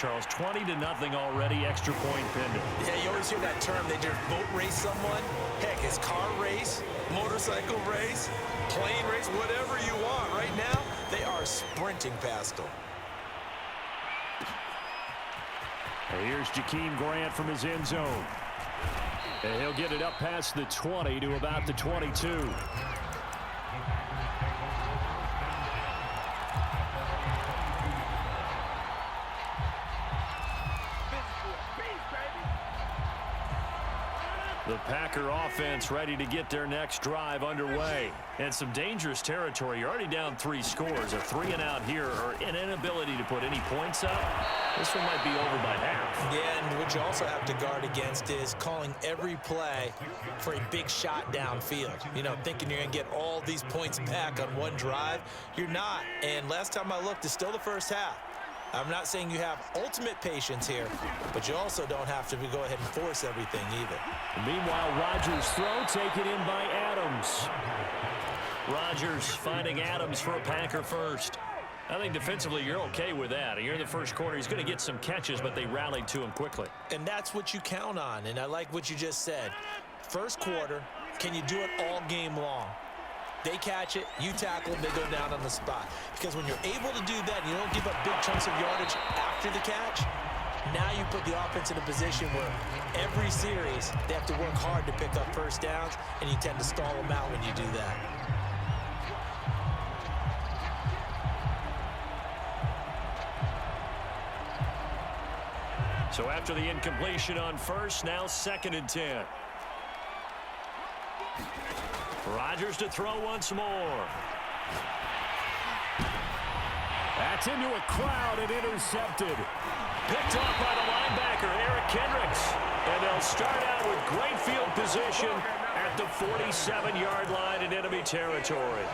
Charles, 20-0 already, extra point pending. Yeah, you always hear that term, they just boat race someone. Heck, it's car race, motorcycle race, plane race, whatever you want. Right now, they are sprinting past them. And here's Jakeem Grant from his end zone. And he'll get it up past the 20 to about the 22. The Packer offense ready to get their next drive underway. And some dangerous territory. You're already down 3 scores. A 3-and-out here or an inability to put any points up. This one might be over by half. Yeah, and what you also have to guard against is calling every play for a big shot downfield. You know, thinking you're going to get all these points back on one drive. You're not. And last time I looked, it's still the first half. I'm not saying you have ultimate patience here, but you also don't have to go ahead and force everything either. Meanwhile, Rodgers' throw taken in by Adams. Rodgers finding Adams for a Packer first. I think defensively you're okay with that. You're in the first quarter. He's going to get some catches, but they rallied to him quickly. And that's what you count on, and I like what you just said. First quarter, can you do it all game long? They catch it, you tackle, they go down on the spot. Because when you're able to do that, you don't give up big chunks of yardage after the catch, now you put the offense in a position where every series they have to work hard to pick up first downs, and you tend to stall them out when you do that. So after the incompletion on first, now 2nd and 10. Rodgers to throw once more. That's into a crowd and intercepted. Picked off by the linebacker, Eric Kendricks. And they'll start out with great field position at the 47-yard line in enemy territory.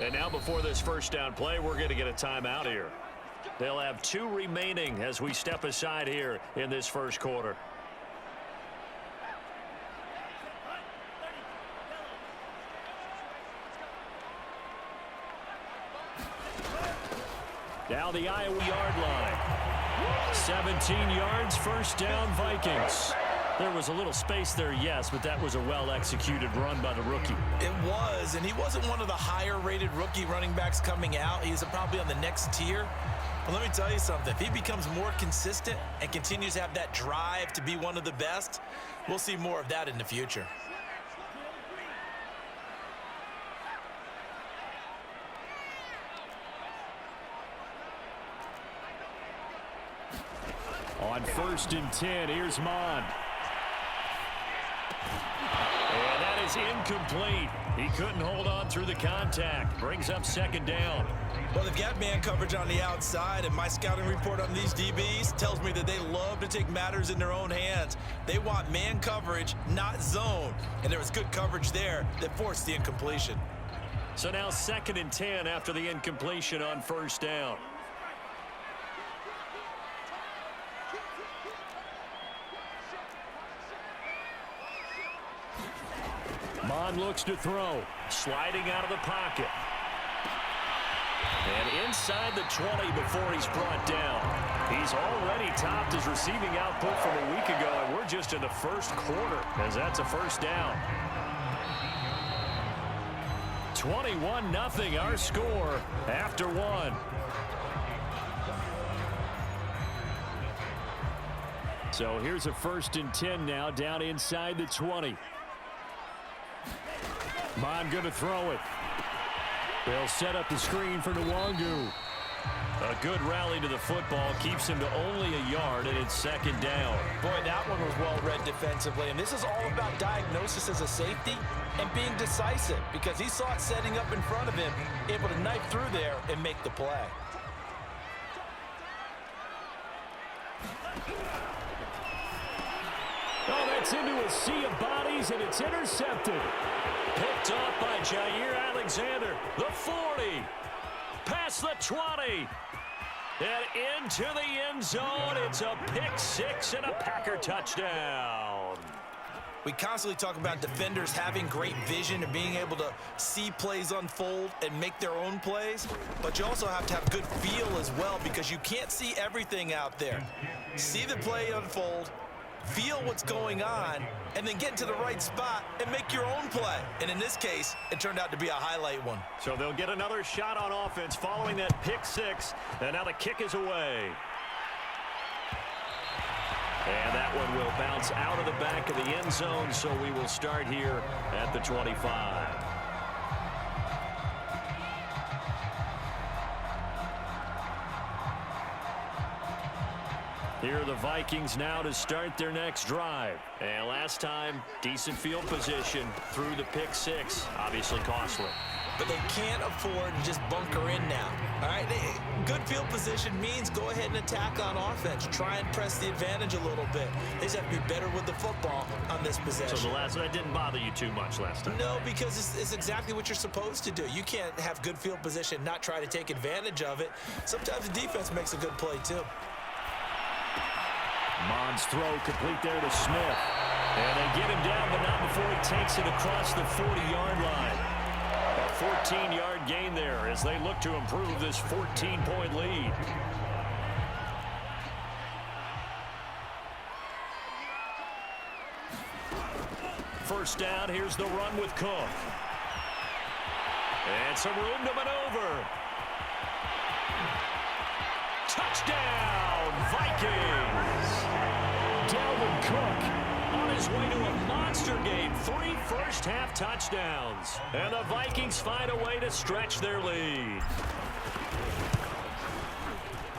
And now before this first down play, we're going to get a timeout here. They'll have 2 remaining as we step aside here in this first quarter. Down the Iowa yard line. 17 yards, first down, Vikings. There was a little space there, yes, but that was a well-executed run by the rookie. It was, and he wasn't one of the higher-rated rookie running backs coming out. He's probably on the next tier. But let me tell you something. If he becomes more consistent and continues to have that drive to be one of the best, we'll see more of that in the future. On 1st and 10, here's Mond. And that is incomplete. He couldn't hold on through the contact. Brings up 2nd down. Well, they've got man coverage on the outside, and my scouting report on these DBs tells me that they love to take matters in their own hands. They want man coverage, not zone. And there was good coverage there that forced the incompletion. So now 2nd and 10 after the incompletion on 1st down. Mond looks to throw. Sliding out of the pocket. And inside the 20 before he's brought down. He's already topped his receiving output from a week ago, and we're just in the first quarter as that's a first down. 21-0 our score after 1. So here's a 1st and 10 now down inside the 20. Mond going to throw it. They'll set up the screen for Nwangu. A good rally to the football keeps him to only a yard, and it's 2nd down. Boy, that one was well read defensively, and this is all about diagnosis as a safety and being decisive because he saw it setting up in front of him, able to knife through there and make the play. Oh, that's into a sea of bodies, and it's intercepted. Picked off by Jair Alexander, the 40. Past the 20. And into the end zone. It's a pick six and a Packer touchdown. We constantly talk about defenders having great vision and being able to see plays unfold and make their own plays, but you also have to have good feel as well because you can't see everything out there. See the play unfold, feel what's going on, and then get to the right spot and make your own play. And in this case, it turned out to be a highlight one. So they'll get another shot on offense following that pick six, and now the kick is away. And that one will bounce out of the back of the end zone, so we will start here at the 25. Here are the Vikings now to start their next drive. And last time, decent field position through the pick six. Obviously costly. But they can't afford to just bunker in now. All right, good field position means go ahead and attack on offense. Try and press the advantage a little bit. They just have to be better with the football on this possession. So that didn't bother you too much last time? No, because it's exactly what you're supposed to do. You can't have good field position, not try to take advantage of it. Sometimes the defense makes a good play too. Mond's throw complete there to Smith. And they get him down, but not before he takes it across the 40-yard line. A 14-yard gain there as they look to improve this 14-point lead. First down, here's the run with Cook. And some room to maneuver. Touchdown, Vikings! Dalvin Cook on his way to a monster game. 3 first-half touchdowns. And the Vikings find a way to stretch their lead.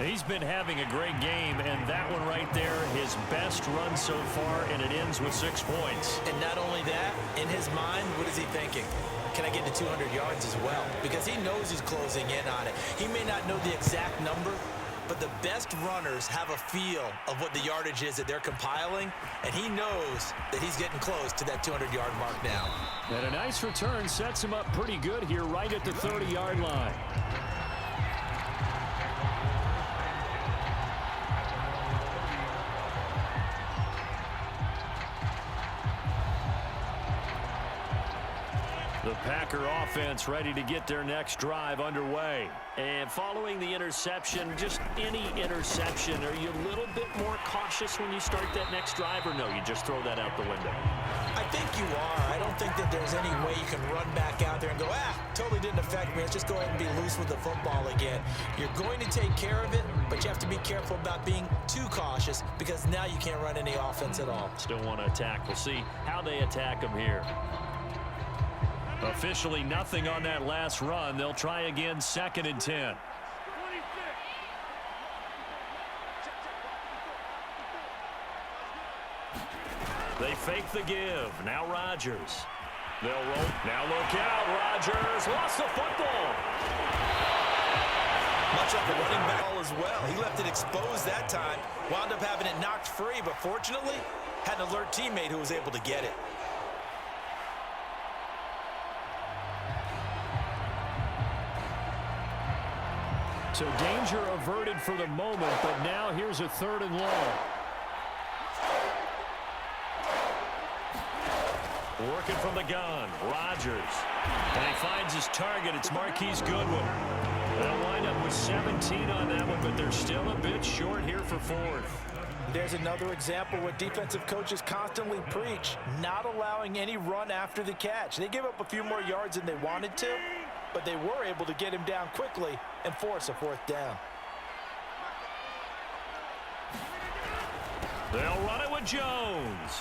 He's been having a great game, and that one right there, his best run so far, and it ends with 6 points. And not only that, in his mind, what is he thinking? Can I get to 200 yards as well? Because he knows he's closing in on it. He may not know the exact number, but the best runners have a feel of what the yardage is that they're compiling, and he knows that he's getting close to that 200-yard mark now. And a nice return sets him up pretty good here right at the 30-yard line. The Packer offense ready to get their next drive underway. And following the interception, just any interception, are you a little bit more cautious when you start that next drive, or no, you just throw that out the window? I think you are. I don't think that there's any way you can run back out there and go, totally didn't affect me. Let's just go ahead and be loose with the football again. You're going to take care of it, but you have to be careful about being too cautious because now you can't run any offense at all. Still want to attack. We'll see how they attack them here. Officially nothing on that last run. They'll try again, 2nd and 10. They fake the give. Now Rodgers. They'll roll. Now look out. Rodgers lost the football. Much like a running back as well. He left it exposed that time. Wound up having it knocked free, but fortunately had an alert teammate who was able to get it. So danger averted for the moment, but now here's a 3rd and long. Working from the gun, Rodgers. And he finds his target. It's Marquise Goodwin. They'll wind up with 17 on that one, but they're still a bit short here for 4th. There's another example what defensive coaches constantly preach, not allowing any run after the catch. They gave up a few more yards than they wanted to, but they were able to get him down quickly and force a 4th down. They'll run it with Jones.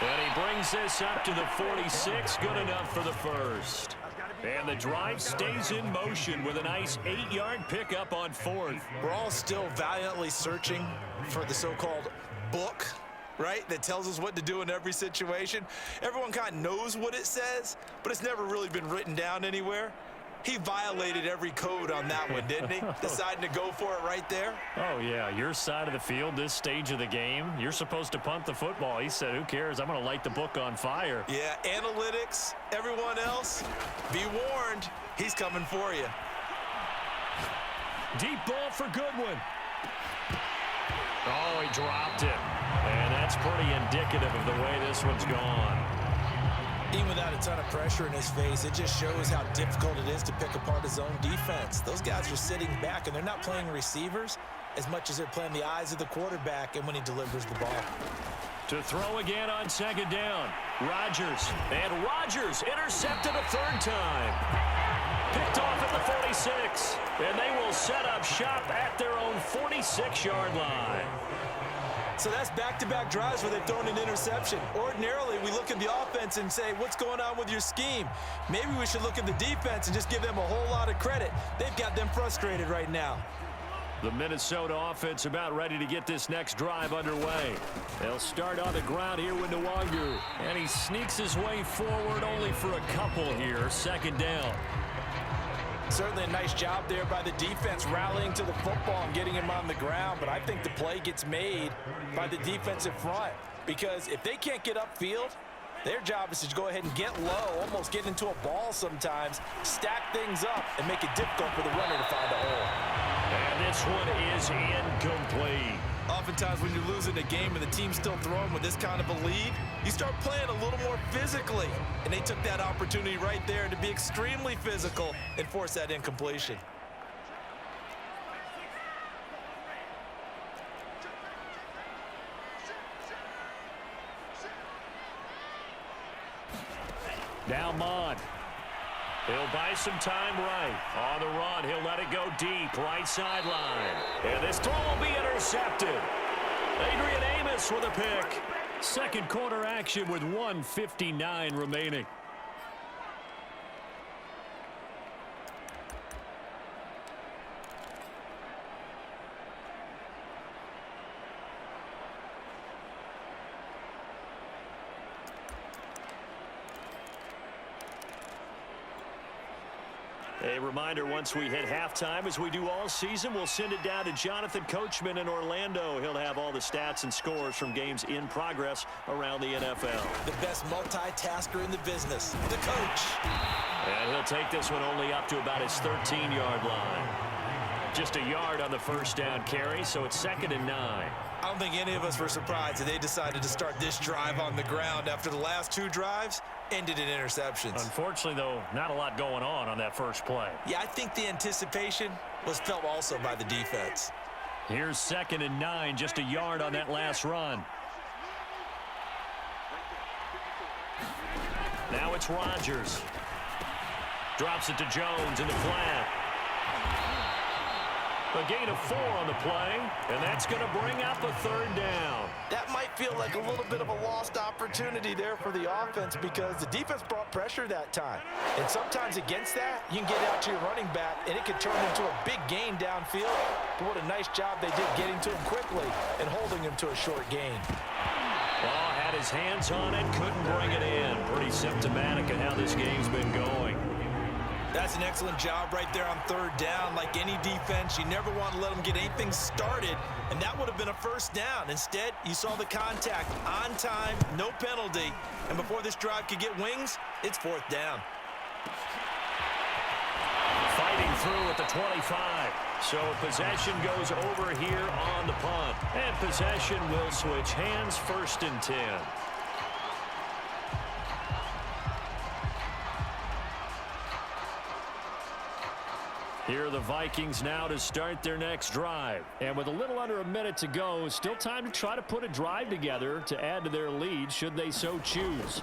And he brings this up to the 46, good enough for the first. And the drive stays in motion with a nice 8-yard pickup on 4th. We're all still valiantly searching for the so-called book, right, that tells us what to do in every situation. Everyone kind of knows what it says, but it's never really been written down anywhere. He violated every code on that one, didn't he? Deciding to go for it right there. Oh, yeah, your side of the field, this stage of the game, you're supposed to punt the football. He said, who cares? I'm going to light the book on fire. Yeah, analytics, everyone else, be warned, he's coming for you. Deep ball for Goodwin. Oh, he dropped it. And that's pretty indicative of the way this one's gone. Even without a ton of pressure in his face, it just shows how difficult it is to pick apart his own defense. Those guys are sitting back, and they're not playing receivers as much as they're playing the eyes of the quarterback and when he delivers the ball. To throw again on second down. Rodgers. And Rodgers intercepted a third time. Picked off at the 46. And they will set up shop at their own 46-yard line. So that's back-to-back drives where they've thrown an interception. Ordinarily, we look at the offense and say, what's going on with your scheme? Maybe we should look at the defense and just give them a whole lot of credit. They've got them frustrated right now. The Minnesota offense about ready to get this next drive underway. They'll start on the ground here with Nwangu. And he sneaks his way forward only for a couple here. Second down. Certainly a nice job there by the defense rallying to the football and getting him on the ground. But I think the play gets made by the defensive front. Because if they can't get upfield, their job is to go ahead and get low, almost get into a ball sometimes, stack things up, and make it difficult for the runner to find a hole. And this one is incomplete. Oftentimes when you're losing a game and the team's still throwing with this kind of a lead, you start playing a little more physically. And they took that opportunity right there to be extremely physical and force that incompletion. Now Mond. He'll buy some time right. On the run, he'll let it go deep, right sideline. And this throw will be intercepted. Adrian Amos with a pick. Second quarter action with 1:59 remaining. A reminder, once we hit halftime, as we do all season, we'll send it down to Jonathan Coachman in Orlando. He'll have all the stats and scores from games in progress around the NFL. The best multitasker in the business, the coach. And he'll take this one only up to about his 13-yard line. Just a yard on the first down carry, so it's 2nd and 9. I don't think any of us were surprised that they decided to start this drive on the ground after the last two drives ended in interceptions. Unfortunately, though, not a lot going on that first play. Yeah, I think the anticipation was felt also by the defense. Here's 2nd and 9, just a yard on that last run. Now it's Rodgers. Drops it to Jones in the flat. A gain of 4 on the play, and that's going to bring up a 3rd down. That might feel like a little bit of a lost opportunity there for the offense because the defense brought pressure that time. And sometimes against that, you can get out to your running back, and it can turn into a big gain downfield. But what a nice job they did getting to him quickly and holding him to a short gain. Ball had his hands on it, couldn't bring it in. Pretty symptomatic of how this game's been going. That's an excellent job right there on 3rd down. Like any defense, you never want to let them get anything started, and that would have been a 1st down. Instead, you saw the contact on time, no penalty, and before this drive could get wings, it's 4th down. Fighting through at the 25. So possession goes over here on the punt. And possession will switch hands, 1st and 10. Here are the Vikings now to start their next drive. And with a little under a minute to go, still time to try to put a drive together to add to their lead should they so choose.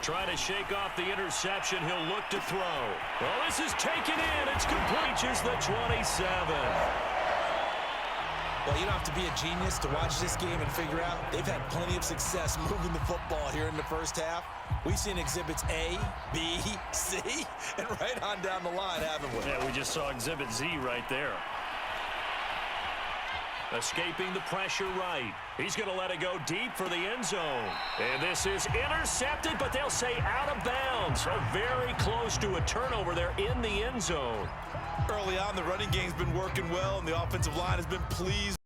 Try to shake off the interception. He'll look to throw. Well, this is taken in. It's complete. Just the 27. Well, you don't have to be a genius to watch this game and figure out they've had plenty of success moving the football here in the first half. We've seen exhibits A, B, C, and right on down the line, haven't we? Yeah, we just saw exhibit Z right there. Escaping the pressure right. He's going to let it go deep for the end zone. And this is intercepted, but they'll say out of bounds. So very close to a turnover there in the end zone. Early on, the running game's been working well, and the offensive line has been pleased.